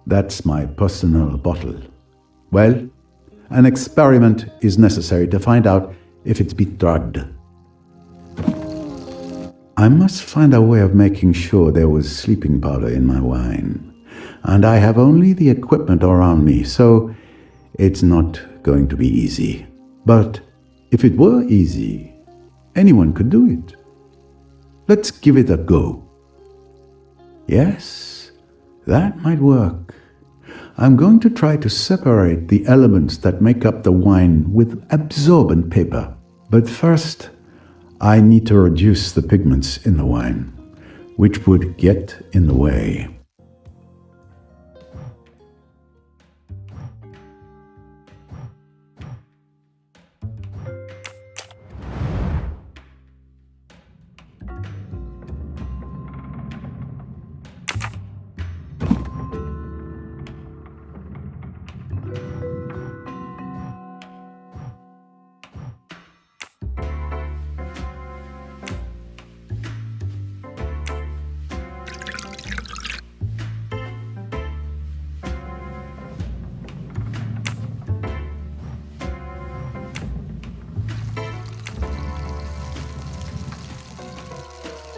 That's my personal bottle. Well, an experiment is necessary to find out if it's been drugged. I must find a way of making sure there was sleeping powder in my wine. And I have only the equipment around me, so it's not going to be easy. But if it were easy, anyone could do it. Let's give it a go. Yes, that might work. I'm going to try to separate the elements that make up the wine with absorbent paper. But first, I need to reduce the pigments in the wine, which would get in the way.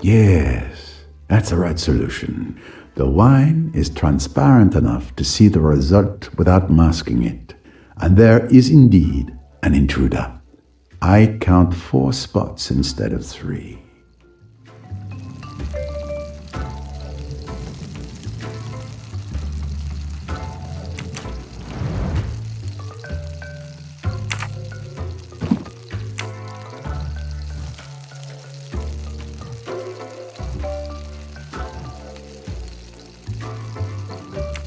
Yes, that's the right solution. The wine is transparent enough to see the result without masking it. And there is indeed an intruder. I count 4 spots instead of 3.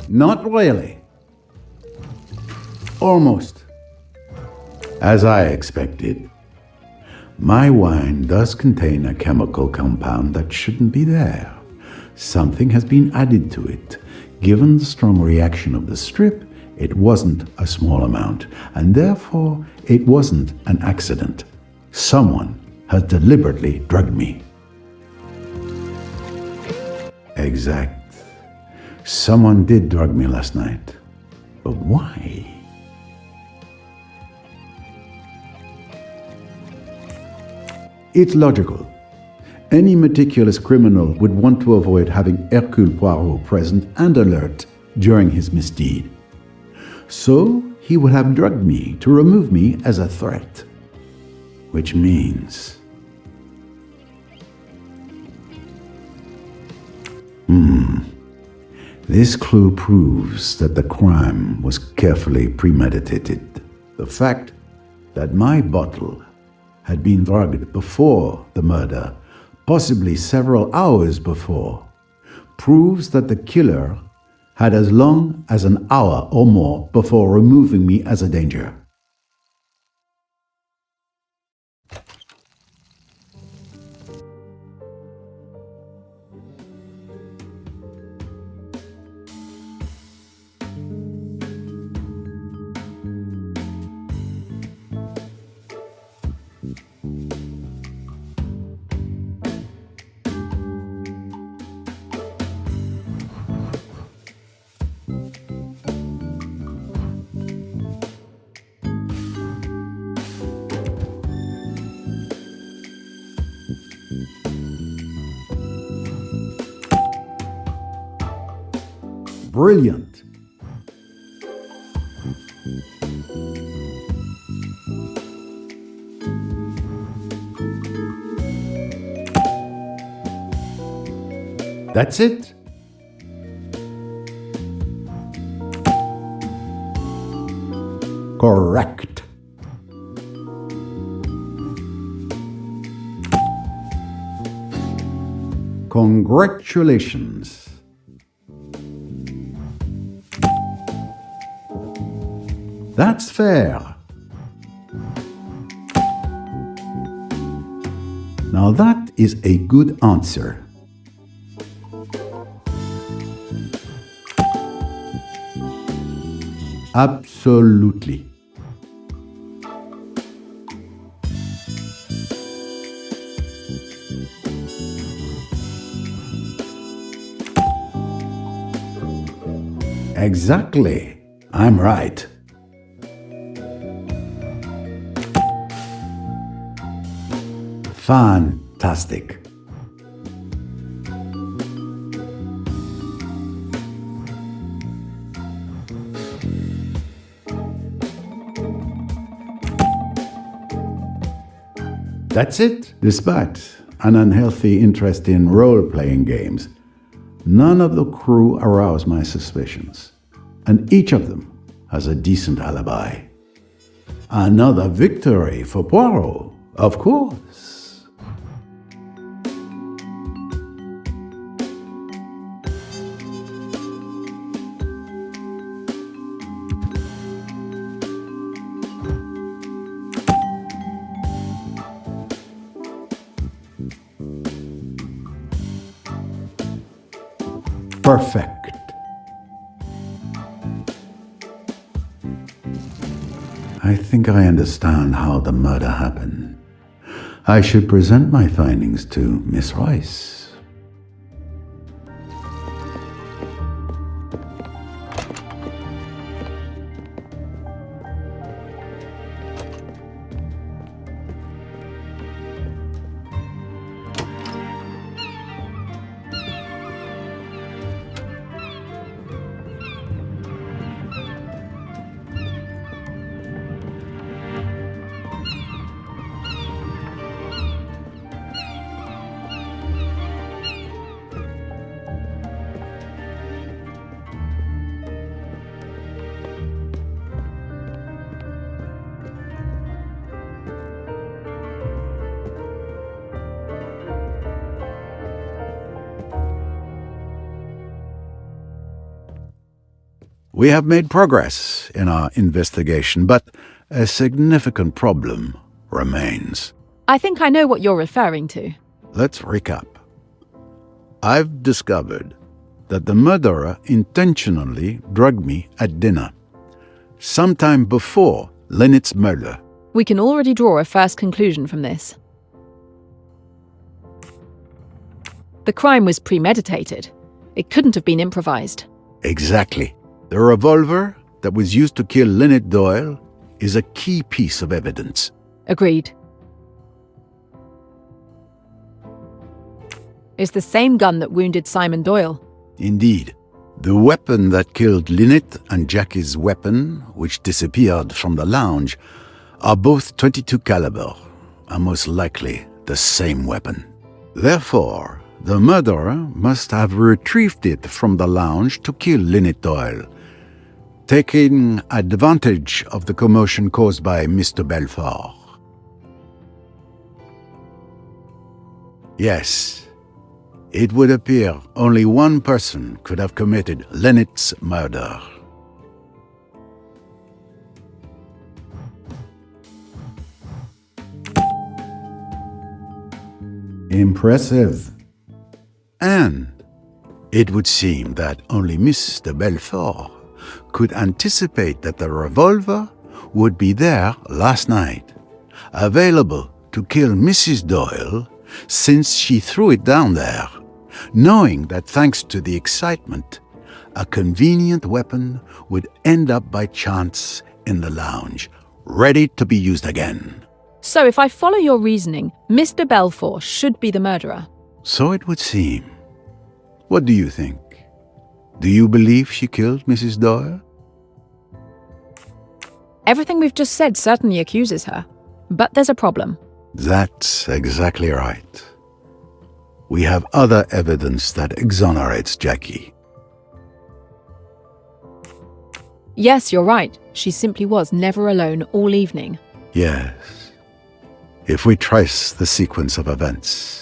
Not really. Almost. As I expected. My wine does contain a chemical compound that shouldn't be there. Something has been added to it. Given the strong reaction of the strip, it wasn't a small amount, and therefore it wasn't an accident. Someone has deliberately drugged me. Exact. Someone did drug me last night. But why? It's logical. Any meticulous criminal would want to avoid having Hercule Poirot present and alert during his misdeed. So he would have drugged me to remove me as a threat. Which means... This clue proves that the crime was carefully premeditated. The fact that my bottle had been drugged before the murder, possibly several hours before, proves that the killer had as long as an hour or more before removing me as a danger. Brilliant. That's it. Correct. Congratulations. That's fair. Now that is a good answer. Absolutely. Exactly. I'm right. Fantastic. That's it. Despite an unhealthy interest in role-playing games, none of the crew aroused my suspicions, and each of them has a decent alibi. Another victory for Poirot, of course. Perfect. I think I understand how the murder happened. I should present my findings to Miss Royce. We have made progress in our investigation, but a significant problem remains. I think I know what you're referring to. Let's recap. I've discovered that the murderer intentionally drugged me at dinner, sometime before Lynette's murder. We can already draw a first conclusion from this. The crime was premeditated. It couldn't have been improvised. Exactly. The revolver that was used to kill Lynette Doyle is a key piece of evidence. Agreed. It's the same gun that wounded Simon Doyle. Indeed. The weapon that killed Lynette and Jackie's weapon, which disappeared from the lounge, are both .22 caliber, and most likely the same weapon. Therefore, the murderer must have retrieved it from the lounge to kill Lynette Doyle, taking advantage of the commotion caused by Mr. Belfort. Yes, it would appear only one person could have committed Lynette's murder. Impressive. And it would seem that only Mr. Belfort could anticipate that the revolver would be there last night, available to kill Mrs. Doyle since she threw it down there, knowing that thanks to the excitement, a convenient weapon would end up by chance in the lounge, ready to be used again. So if I follow your reasoning, Mr. Belfort should be the murderer. So it would seem. What do you think? Do you believe she killed Mrs. Doyle? Everything we've just said certainly accuses her. But there's a problem. That's exactly right. We have other evidence that exonerates Jackie. Yes, you're right. She simply was never alone all evening. Yes. If we trace the sequence of events.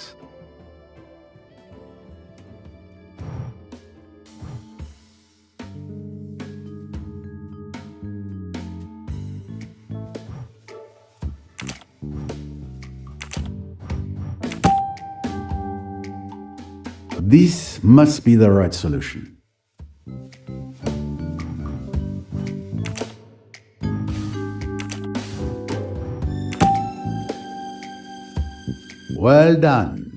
This must be the right solution. Well done.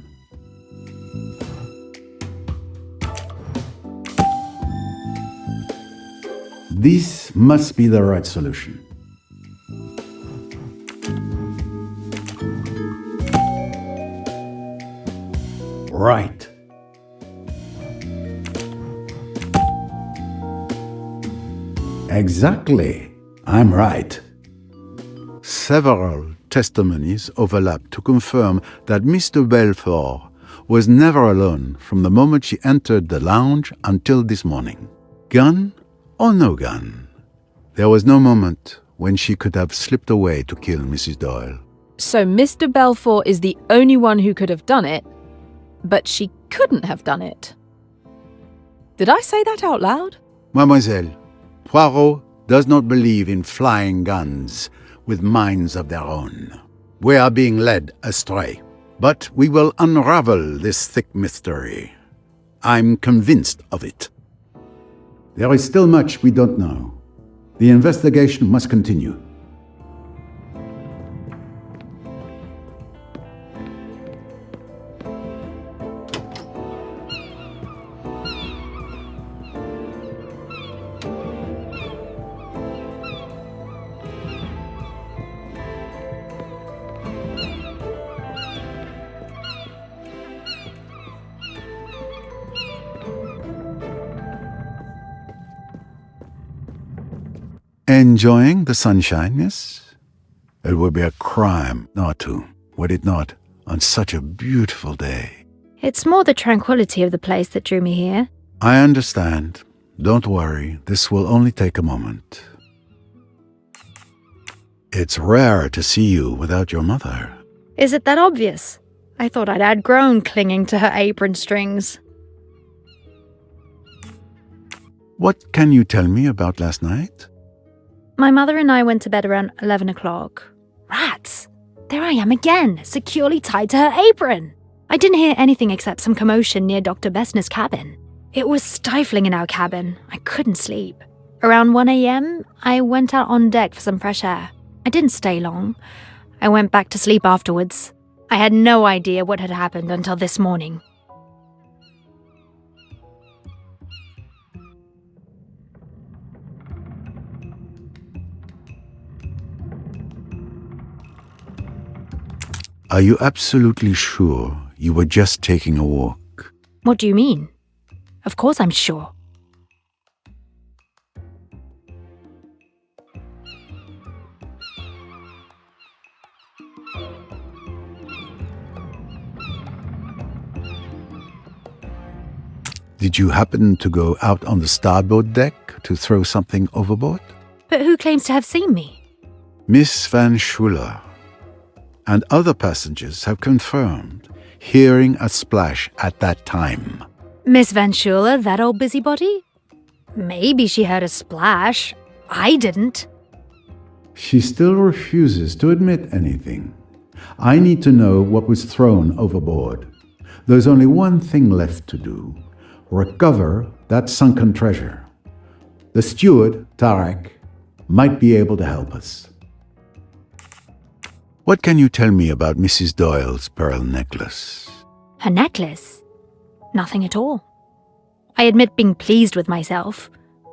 This must be the right solution. Right. Exactly. I'm right. Several testimonies overlap to confirm that Mr. Belfort was never alone from the moment she entered the lounge until this morning. Gun or no gun, there was no moment when she could have slipped away to kill Mrs. Doyle. So Mr. Belfort is the only one who could have done it, but she couldn't have done it. Did I say that out loud? Mademoiselle, Poirot does not believe in flying guns with minds of their own. We are being led astray. But we will unravel this thick mystery. I'm convinced of it. There is still much we don't know. The investigation must continue. Enjoying the sunshine, miss? It would be a crime not to, would it not, on such a beautiful day? It's more the tranquility of the place that drew me here. I understand. Don't worry, this will only take a moment. It's rare to see you without your mother. Is it that obvious? I thought I'd outgrown clinging to her apron strings. What can you tell me about last night? My mother and I went to bed around 11 o'clock. Rats! There I am again, securely tied to her apron. I didn't hear anything except some commotion near Dr. Bessner's cabin. It was stifling in our cabin. I couldn't sleep. Around 1 a.m., I went out on deck for some fresh air. I didn't stay long. I went back to sleep afterwards. I had no idea what had happened until this morning. Are you absolutely sure you were just taking a walk? What do you mean? Of course I'm sure. Did you happen to go out on the starboard deck to throw something overboard? But who claims to have seen me? Miss Van Schuler and other passengers have confirmed hearing a splash at that time. Miss Van Schuler, that old busybody? Maybe she heard a splash. I didn't. She still refuses to admit anything. I need to know what was thrown overboard. There's only one thing left to do. Recover that sunken treasure. The steward, Tarek, might be able to help us. What can you tell me about Mrs. Doyle's pearl necklace? Her necklace? Nothing at all. I admit being pleased with myself.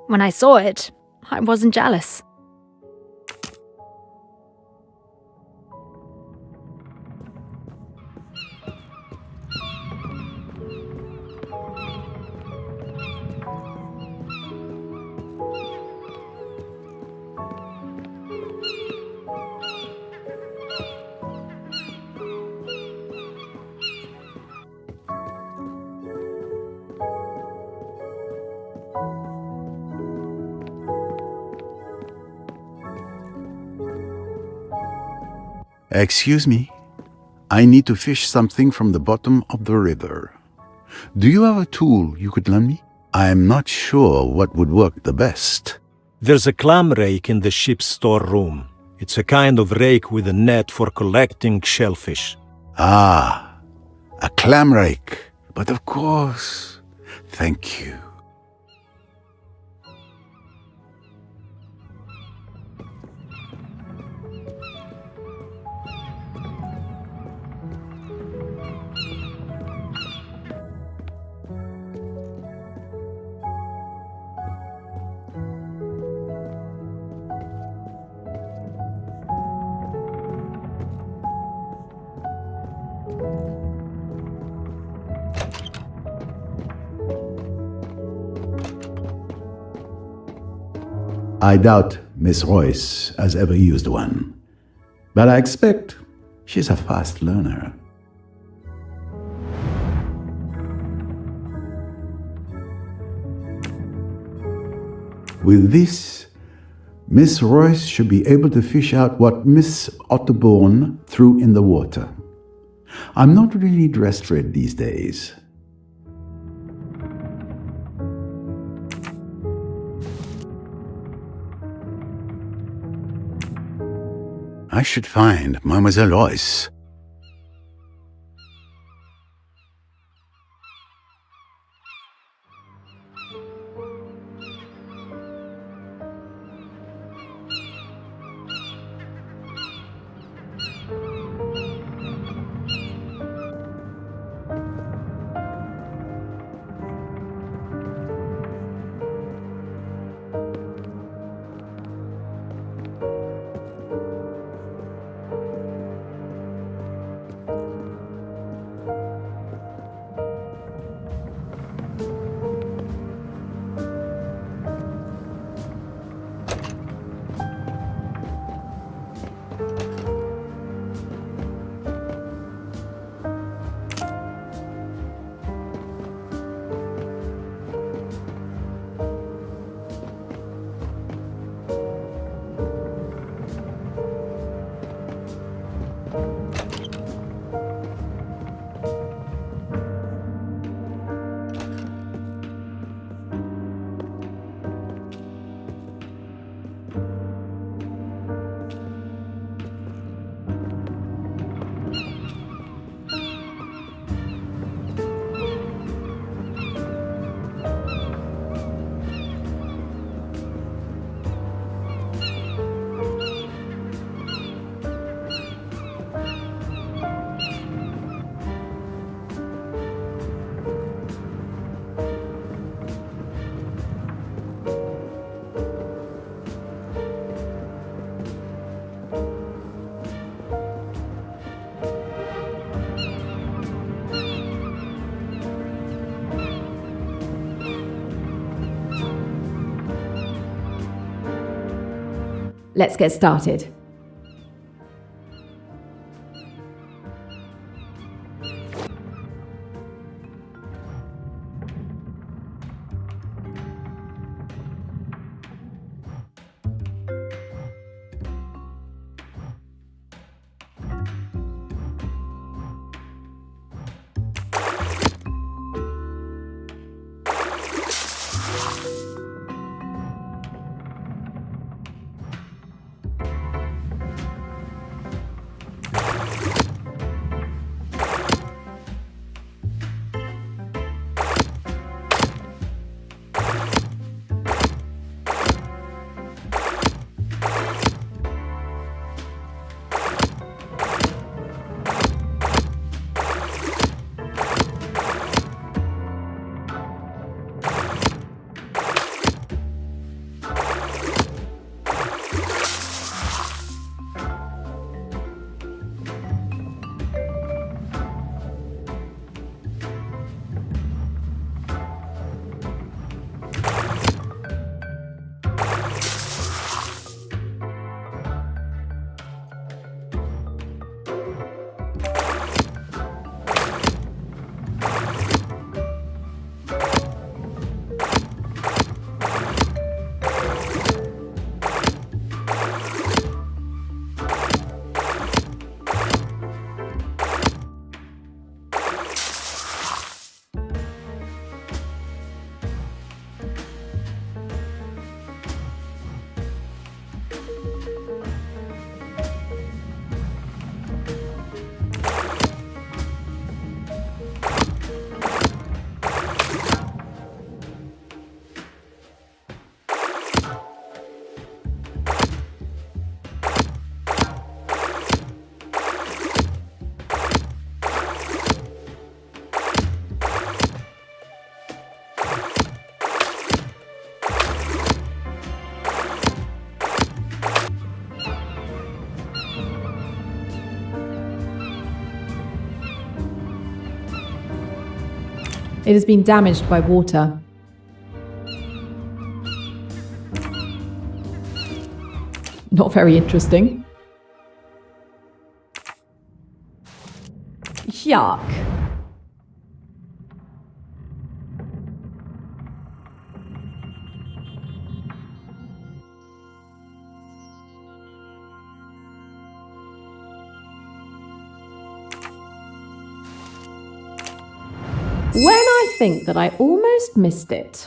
When I saw it, I wasn't jealous. Excuse me, I need to fish something from the bottom of the river. Do you have a tool you could lend me? I am not sure what would work the best. There's a clam rake in the ship's storeroom. It's a kind of rake with a net for collecting shellfish. Ah, a clam rake. But of course. Thank you. I doubt Miss Royce has ever used one, but I expect she's a fast learner. With this, Miss Royce should be able to fish out what Miss Otterbourne threw in the water. I'm not really dressed for it these days. I should find Mademoiselle Royce. Let's get started. It has been damaged by water. Not very interesting. Yuck. When I think that I almost missed it.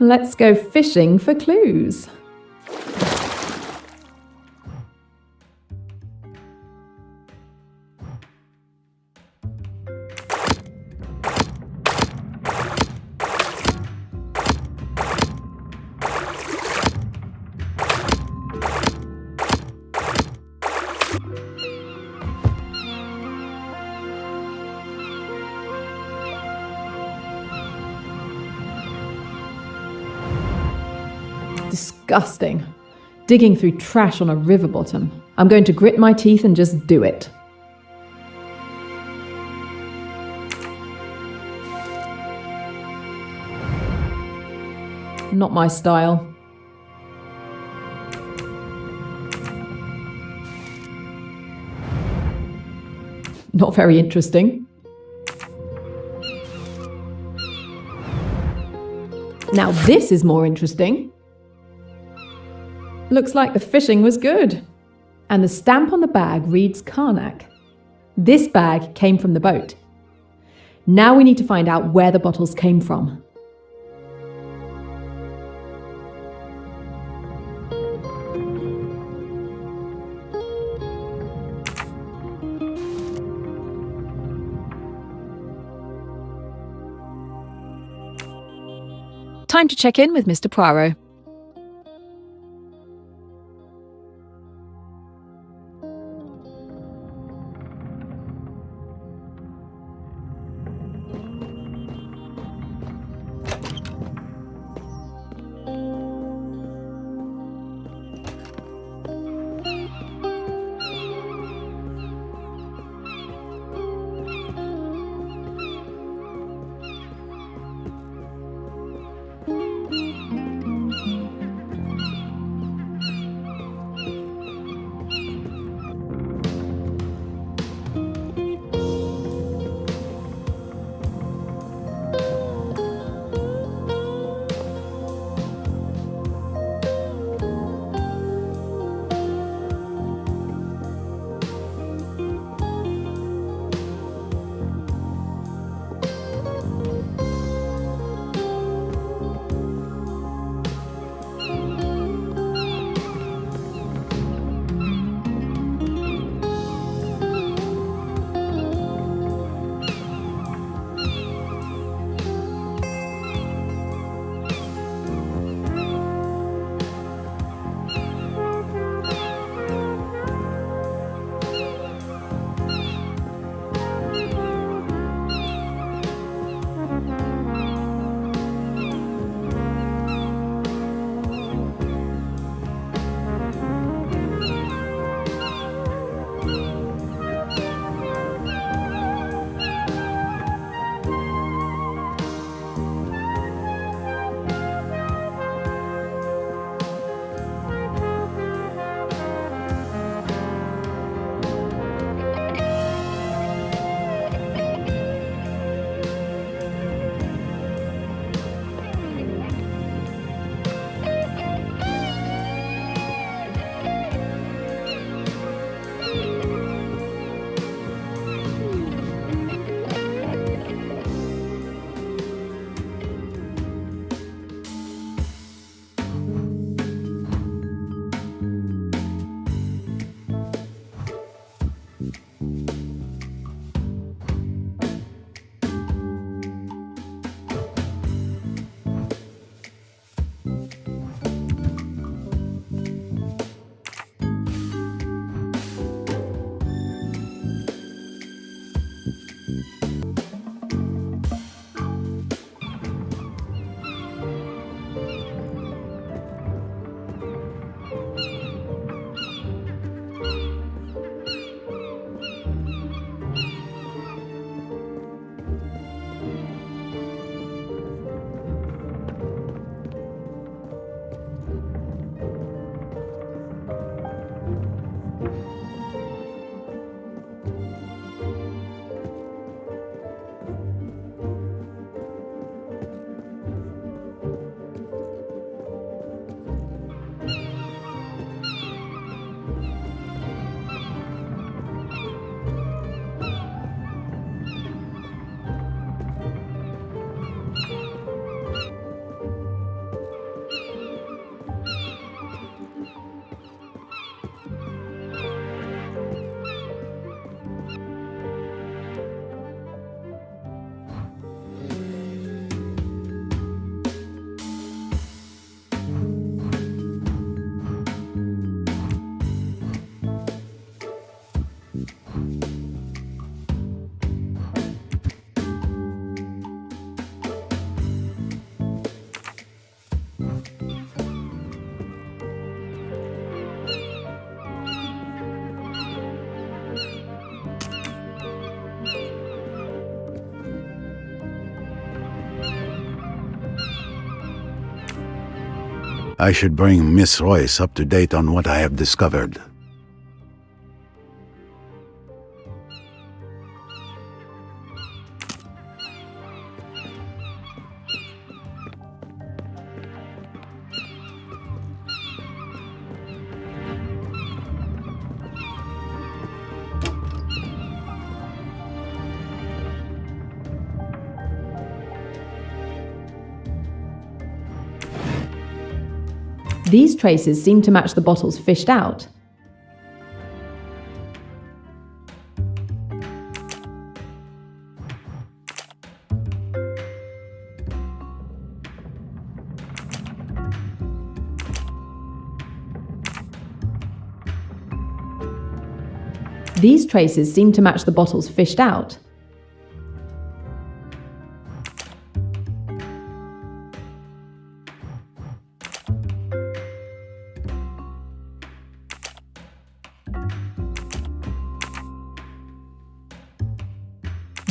Let's go fishing for clues. Disgusting. Digging through trash on a river bottom. I'm going to grit my teeth and just do it. Not my style. Not very interesting. Now this is more interesting. Looks like the fishing was good. And the stamp on the bag reads Karnak. This bag came from the boat. Now we need to find out where the bottles came from. Time to check in with Mr. Poirot. I should bring Miss Royce up to date on what I have discovered. These traces seem to match the bottles fished out. These traces seem to match the bottles fished out.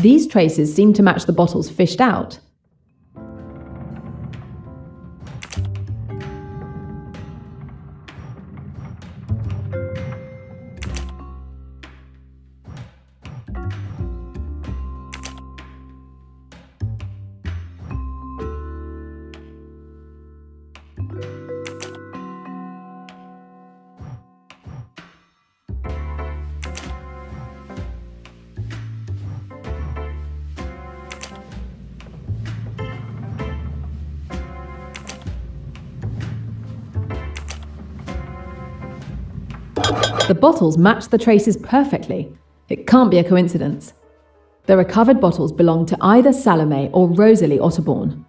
These traces seem to match the bottles fished out. The bottles match the traces perfectly. It can't be a coincidence. The recovered bottles belong to either Salome or Rosalie Otterborn.